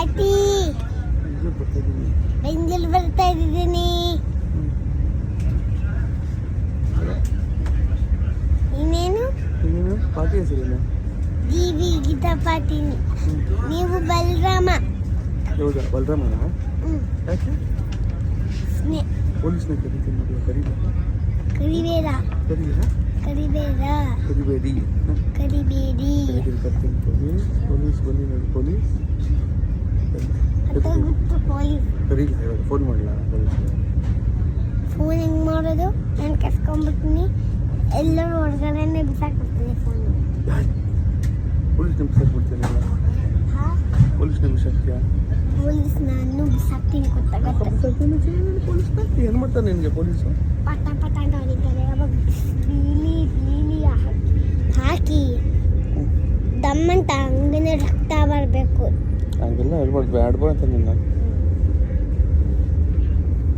ಪಾಟಿ ಬೆಂಗಳೂರು ಬರ್ತಾ ಇದ್ದೀನಿ. ಇನ್ನೇನು ಪಾಟಿ ಹೆಸರೇನು? ಜಿವಿ ಗೀತಾ ಪಾಟೀಲ್. ನೀವು ಬಲರಾಮ. ಹೌದಾ, ಬಲರಾಮನ? ಯಾಕೆ ಪೊಲೀಸ್ನ ಕರಿತೀನಿ ನೋಡಿ, ಕರಿಬೇಡ ಕರಿಬೇಡಿ ಕರ್ತೀನಿ. ಪೊಲೀಸ್ ಬನ್ನಿ ನೋಡಿ, ಪೊಲೀಸ್ ಕರೀಲಿ. ಇವಾಗ ಫೋನ್ ಮಾಡಲ? ಫೋನ್ ಹೆಂಗೆ ಮಾಡೋದು? ನಾನು ಕಸ್ಕೊಂಡ್ಬಿಡ್ತೀನಿ, ಎಲ್ಲರೂ ಹೊರಗಡೆ ಬಿಸಾಕ್ಬಿಡ್ತೀನಿ ಫೋನ್. ಪೊಲೀಸ್ ಬಿಸಾಕ್ಬಿಡ್ತೀನಿ. ಪೊಲೀಸ್ ಬಿಸಾಕ್ತೀಯಾ? ಪೊಲೀಸ್ ನಾನು ಬಿಸಾಕ್ತೀನಿ. ಪೊಲೀಸ್ ಏನು ಮಾಡ್ತಾರೆ ನಿನಗೆ? ಪೊಲೀಸು ಪಟ ಪಟ ಹೊಡಿತಾರೆ. ಅವಾಗ ಬೀಲಿ ಹಾಕಿ ದಮ್ಮಂತ ಹಂಗನೇ ರಕ್ತ ಬರಬೇಕು. ಹಂಗೆಲ್ಲ ಹೇಳ್ಬಾರ್ದು, ಬ್ಯಾಡ್ಬೋ ಅಂತ ನಿನ್ನ